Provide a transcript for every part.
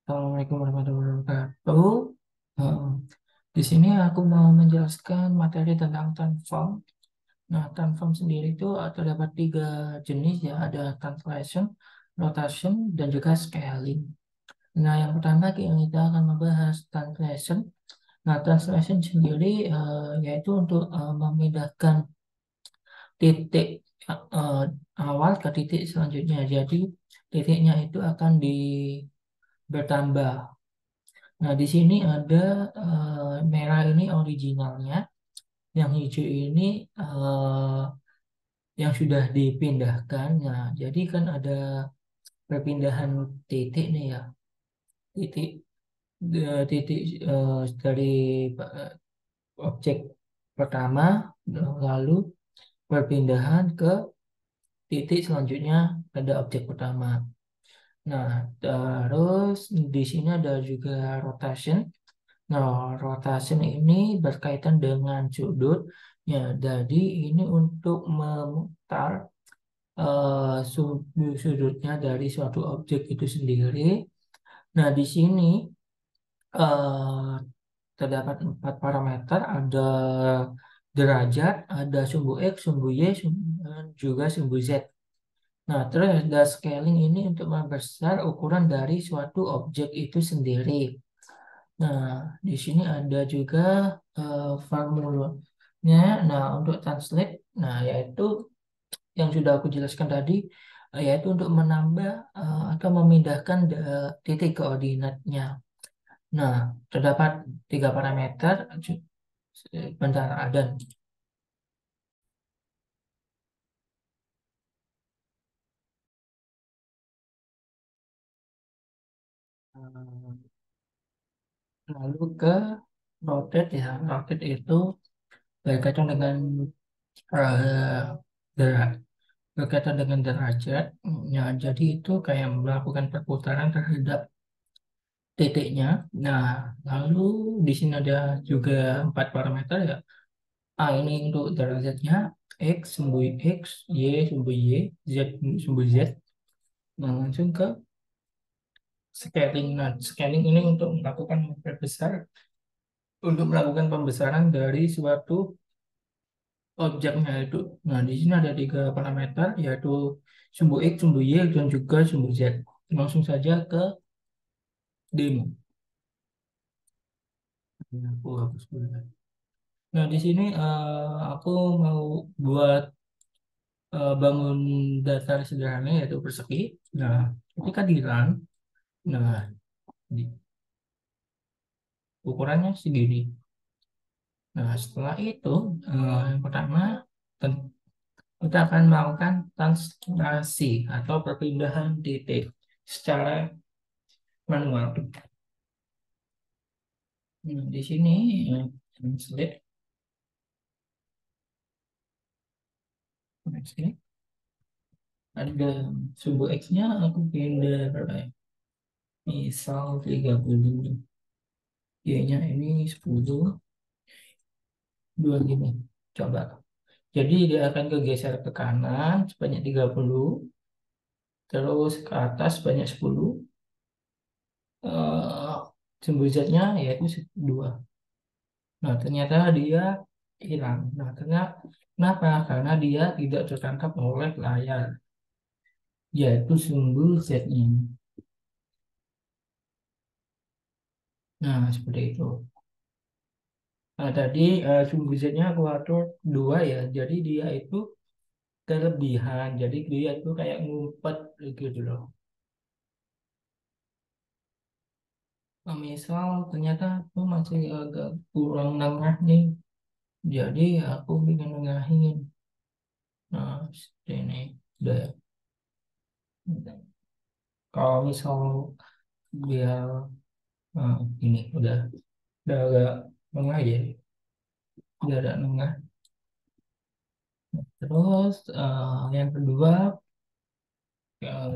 Assalamualaikum warahmatullahi wabarakatuh. Eh, di sini aku mau menjelaskan materi tentang transform. Nah, transform sendiri itu terdapat tiga jenis ya, ada translation, rotation, dan juga scaling. Nah, yang pertama kita akan membahas translation. Nah, translation sendiri yaitu untuk memindahkan titik eh, awal ke titik selanjutnya. Jadi, titiknya itu akan bertambah. Nah, di sini ada merah ini originalnya, yang hijau ini yang sudah dipindahkan. Nah, jadi kan ada perpindahan titik nih ya, titik titik dari eh, objek pertama, lalu perpindahan ke titik selanjutnya pada objek pertama. Nah, terus di sini ada juga rotation. Nah, rotation ini berkaitan dengan sudut. Ya, jadi ini untuk memutar sudutnya dari suatu objek itu sendiri. Nah, di sini eh, terdapat empat parameter. Ada derajat, ada sumbu X, sumbu Y, dan juga sumbu Z. Nah, terus ada scaling ini untuk membesar ukuran dari suatu objek itu sendiri. Nah, di sini ada juga formulanya. Nah, untuk translate, nah yaitu yang sudah aku jelaskan tadi, yaitu untuk menambah atau memindahkan titik koordinatnya. Nah, terdapat tiga parameter. Bentar, ada. Eh, Lalu ke rotate ya. Rotate itu berkaitan dengan eh, berkaitan dengan derajat. Ya, jadi itu kayak melakukan perputaran terhadap titiknya. Nah, lalu di sini ada juga empat parameter ya. A ini untuk derajatnya, X sumbu X, Y sumbu Y, Z sumbu Z. Nah, langsung ke scaling. Nah, scaling ini untuk melakukan pembesaran dari suatu objeknya itu. Nah, di sini ada tiga parameter, yaitu sumbu X, sumbu Y, dan juga sumbu Z. Langsung saja ke demo. Ini aku hapus dulu. Nah, di sini aku mau buat bangun dasar sederhana yaitu persegi. Nah, ketika di run, nah, di- ukurannya segini. Nah, setelah itu, yang pertama, ten- kita akan melakukan translasi atau perpindahan titik secara manual. Nah, di sini translate, next ini ada sumbu X-nya aku pindah berapa ya? Misal 30, Y-nya ini 10, dua gini. Coba. Jadi dia akan kegeser ke kanan sebanyak 30, terus ke atas sebanyak 10. eh Sumbu Z-nya yaitu 2. Nah, ternyata dia hilang. Nah, ternyata kenapa? Karena dia tidak tertangkap oleh layar, yaitu sumbu Z-nya. Nah, seperti itu. Nah, tadi sumbu Z-nya aku atur 2 ya. Jadi dia itu kelebihan. Jadi dia itu kayak ngumpet gitu loh. Nah, misal ternyata aku masih agak kurang nengah nih. Jadi aku ingin nengahin. Nah, seperti ini. Udah ya. Kalau misal biar ini udah agak nengah ya. Udah agak nengah. Terus yang kedua, eh,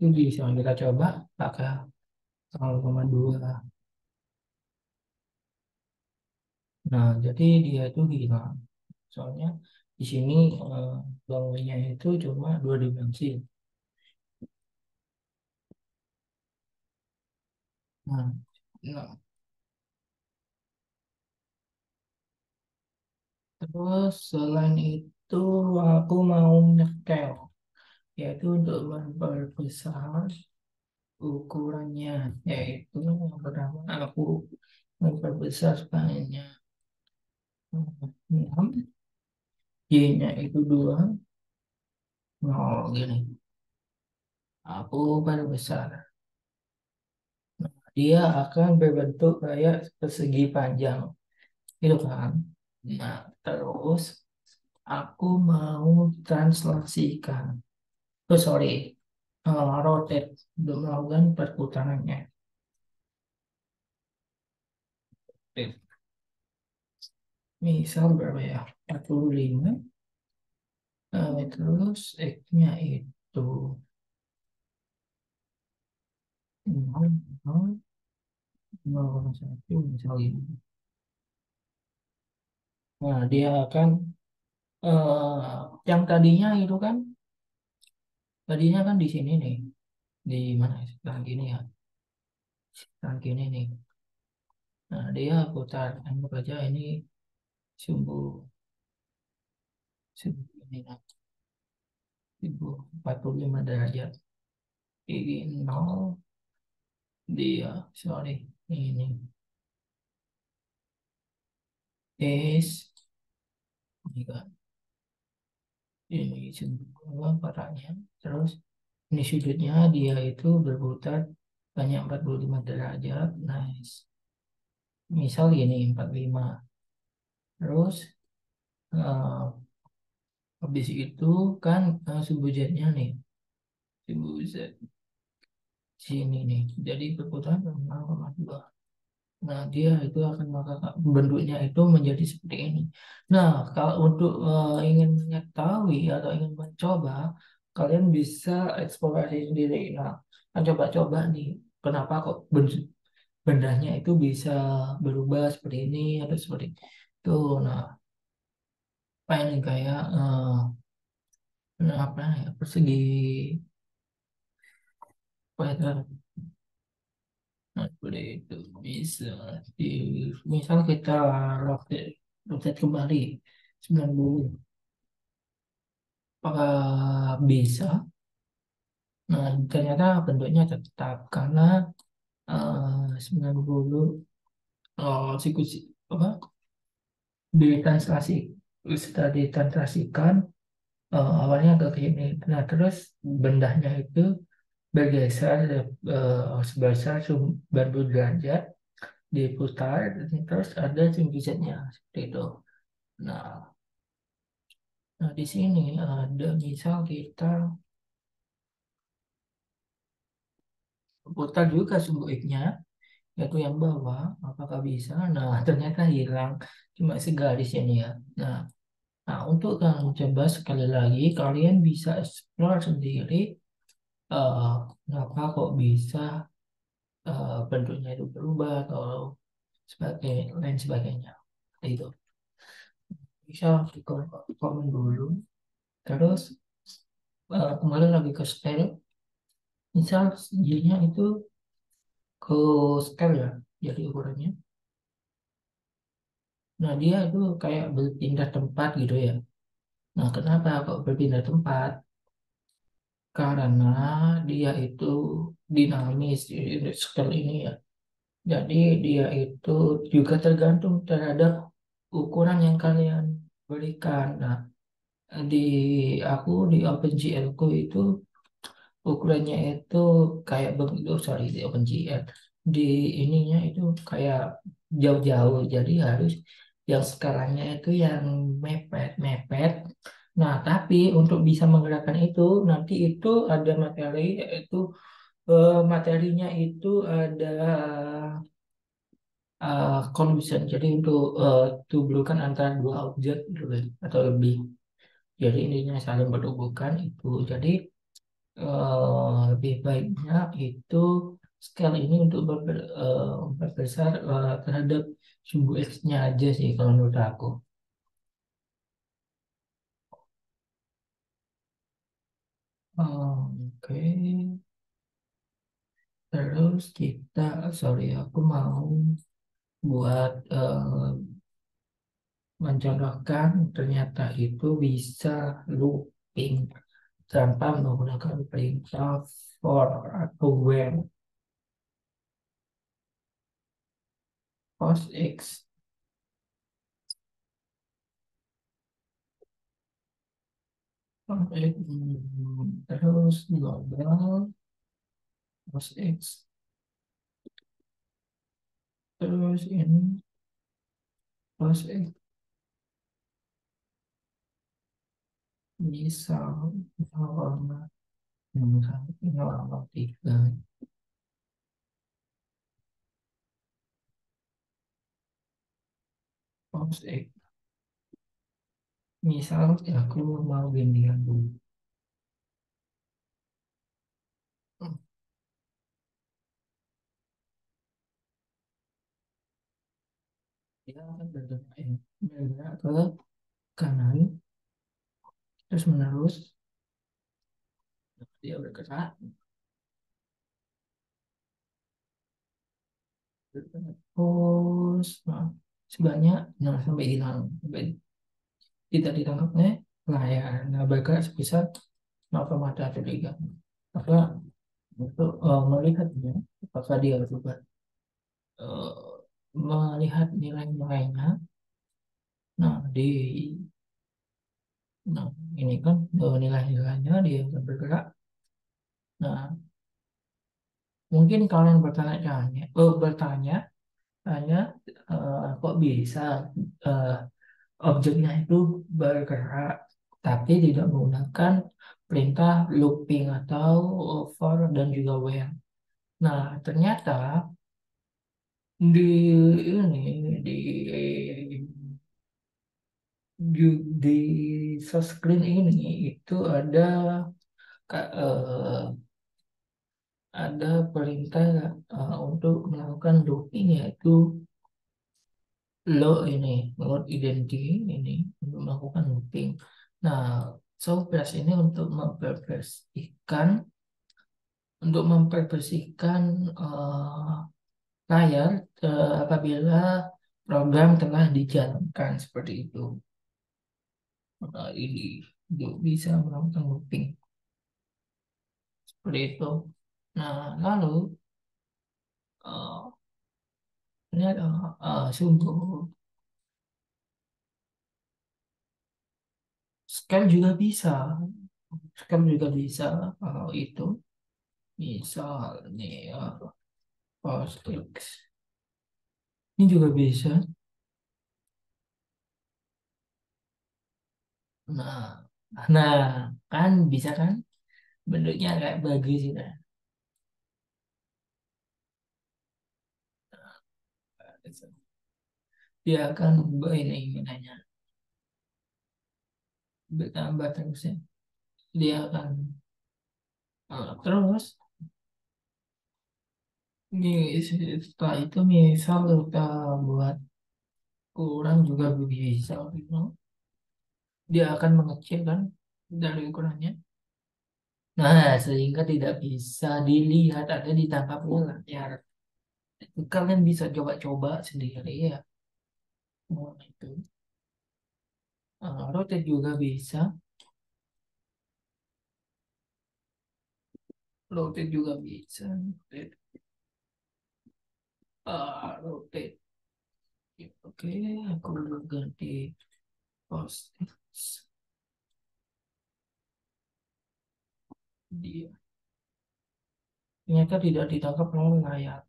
itu bisa kita coba pakai 0,2. Nah, jadi dia itu hilang. Soalnya di sini eh, bangunnya itu cuma dua dimensi. Nah, nah, terus selain itu aku mau nyekel, yaitu untuk memperbesar ukurannya, yaitu yang pertama aku memperbesar skalanya 6, Y-nya itu 2, 0 gini. Aku perbesar. Dia akan berbentuk kayak persegi panjang, gitu kan. Nah, terus aku mau translasikan. Oh, sorry, rotate untuk melakukan perputarannya. Misal berapa ya? 45. Terus X-nya itu 0, 0, 0,1 misalnya. Nah, dia akan yang tadinya kan di sini nih, di mana ya? Sekarang gini ya, sekarang gini nih. Nah, dia putar, anggap aja ini sumbu sumbu ini, nah, sumbu 45 derajat. Ini 0, dia, sorry, ini is, ini kan, ini sumbu parahnya. Terus ini sudutnya dia itu berputar banyak 45 derajat. Nice. Misal gini 45. Terus eh, habis itu kan sumbu jetnya nih, sumbu Z sini nih. Jadi berputar 0,2. Nah, dia itu akan bentuknya itu menjadi seperti ini. Nah, kalau untuk ingin mengetahui atau ingin mencoba, kalian bisa eksplorasi sendiri. Nah, kan coba-coba nih, kenapa kok bendanya itu bisa berubah seperti ini atau seperti itu. Nah, apa ini kayak apa ya, persegi kuadrat. Nah, seperti itu bisa di, misal kita rotate, rotate kembali 90, apakah bisa? Nah, ternyata bentuknya tetap karena 90 siklus apa ditranslasi, setelah ditranslasikan awalnya agak ke sini. Nah, terus bendahnya itu bergeser sebesar 90 derajat, diputar, terus ada cumbusetnya seperti itu. Nah, di sini ada misal kita putar juga sumbu X-nya, yaitu yang bawah, apakah bisa? Nah, ternyata hilang, cuma segaris ini ya. Nah, untuk kalian coba sekali lagi, kalian bisa explore sendiri eh, kenapa kok bisa bentuknya itu berubah atau sebagai lain sebagainya. Itu bisa di komen dulu. Terus kembali lagi ke scale. Misal Y-nya itu ke scale ya, jadi ukurannya. Nah, dia itu kayak berpindah tempat gitu ya. Nah, kenapa kok berpindah tempat? Karena dia itu dinamis di scale ini ya. Jadi dia itu juga tergantung terhadap ukuran yang kalian berikan. Nah, di di OpenGL ku itu ukurannya itu kayak begitu, sorry, di OpenGL. Di ininya itu kayak jauh-jauh. Jadi harus yang skalanya itu yang mepet-mepet. Nah, tapi untuk bisa menggerakkan itu, nanti itu ada materi, yaitu materinya itu ada collision. Jadi untuk tubuhkan antara dua objek gitu kan, atau lebih. Jadi intinya saling berhubungan itu. Jadi lebih baiknya itu scale ini untuk memperbesar terhadap sumbu X-nya aja sih kalau menurut aku. Oke. Terus sorry, aku mau buat mencontohkan ternyata itu bisa looping tanpa menggunakan perintah for atau where. Cos X, cos X, terus global cos X, terus ini cos X, misal misal misal tiga cos X. Misal aku mau gantian dulu. Dia akan bergerak ke kanan terus menerus. Dia bergerak terus, nah, sebanyak sampai hilang, sampai tidak ditangkapnya layar. Nah, bergerak sebesar 0,3 apa untuk melihatnya apakah dia berubah, eh, melihat nilai-nilainya. Nah, nah ini kan nilai-nilainya dia akan bergerak. Nah, mungkin kalian bertanya hanya kok bisa eh, objeknya itu bergerak tapi tidak menggunakan perintah looping atau for dan juga where. Nah, ternyata di di di source screen ini itu ada perintah untuk melakukan looping, yaitu load identity ini untuk melakukan looping. Nah, Software ini untuk memperbersihkan layar apabila program telah dijalankan seperti itu. Nah, ini bisa melakukan looping seperti itu. Nah, lalu eh, ini ada sungguh scale juga bisa, kalau itu misal nih post X ini juga bisa. Nah, nah kan bisa kan, bentuknya kayak bagus gitu. Dia akan ini nanya bertambah terus ya. Dia akan terus ini setelah itu misal kita buat ukuran juga bisa gitu. Dia akan mengecil kan dari ukurannya. Nah, sehingga tidak bisa dilihat atau ditangkap layar. Kalian bisa coba-coba sendiri ya. Oh, itu. Rotate juga bisa. Rotate juga bisa. Rotate. Rotate. Oke, aku ganti post dia. Ternyata tidak ditangkap oleh layar.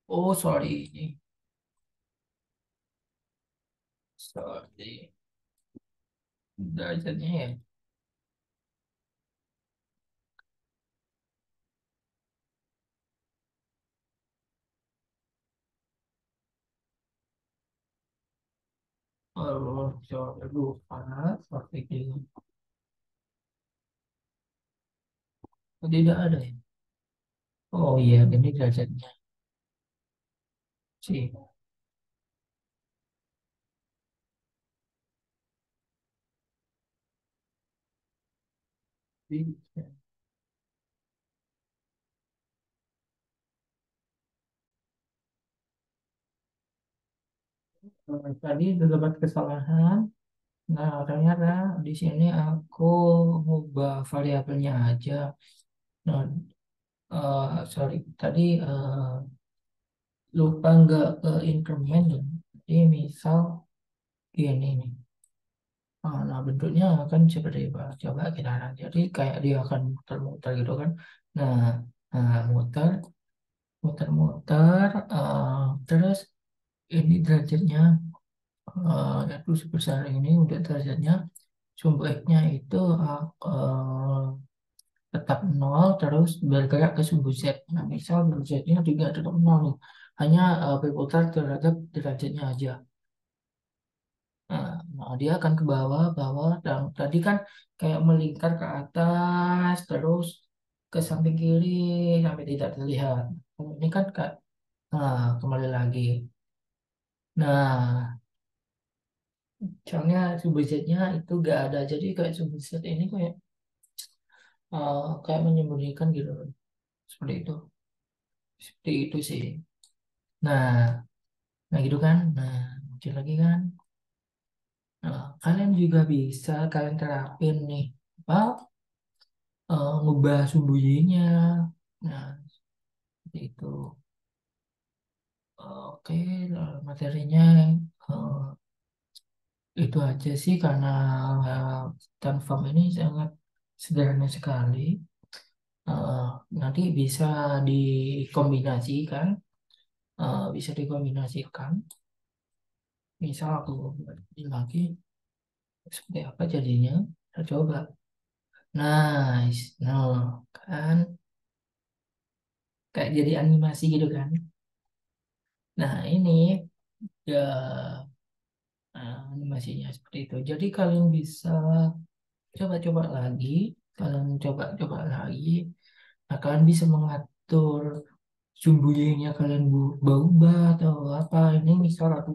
Oh, sorry. Sorry. Derajatnya ya. Oh, sorry. Lupa. Sorry. Oh, tidak ada ya. Oh iya, ini derajatnya sih. Jadi, tadi terdapat kesalahan. Nah, ternyata di sini aku ngubah variabelnya aja. Nah, sorry, tadi lupa nggak ke increment ya. Jadi misal gini nih. Nah, bentuknya akan seperti apa? Coba kita lihat. Jadi kayak dia akan muter-muter gitu kan. Nah, muter, muter-muter. Terus ini derajatnya yaitu sebesar ini untuk derajatnya. Sumbu X-nya itu tetap nol terus bergerak ke sumbu Z. Nah, misal sumbu Z-nya juga tetap nol nih. Hanya berputar terhadap derajatnya aja. Nah, dia akan ke bawah, bawah, dan tadi kan kayak melingkar ke atas, terus ke samping kiri sampai tidak terlihat. Kalau ini kan kembali lagi. Nah, soalnya sumbu Z-nya itu gak ada, jadi kayak sumbu Z ini kayak menyembunyikan gitu, seperti itu, seperti itu sih. Nah, nah gitu kan. Nah, muncul lagi kan. Nah, kalian juga bisa kalian terapin nih apa ngubah sumbu Y-nya. Nah, seperti itu. Oke, materinya eh, itu aja sih karena uh, Tanform ini sangat sederhana sekali. Eh, Nanti bisa dikombinasikan, bisa dikombinasikan. Misal aku buat ini lagi, seperti apa jadinya? Kita coba. Nice, nah kan kayak jadi animasi gitu kan. Nah ini ya animasinya seperti itu. Jadi kalian bisa coba-coba lagi, kalian coba-coba lagi. Nah, kalian bisa mengatur sumbunya kalian ubah atau apa. Ini misal aku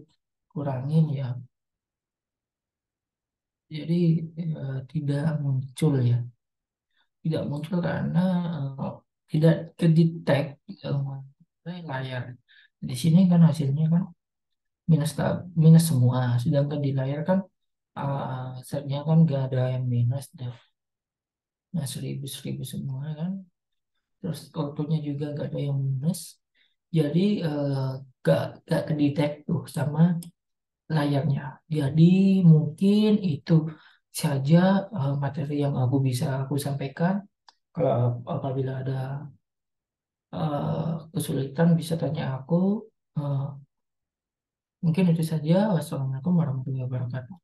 kurangin ya. Jadi tidak muncul ya. Tidak muncul karena tidak kedetek layar. Di sini kan hasilnya kan minus semua. Sedangkan di layar kan setnya kan gak ada yang minus deh. Nah, seribu semua kan. Terus autonya juga gak ada yang minus. Jadi gak kedetek tuh sama layarnya. Jadi mungkin itu saja materi yang aku sampaikan. Kalau apabila ada kesulitan bisa tanya aku. Eh, Mungkin itu saja. Wassalamualaikum warahmatullahi wabarakatuh.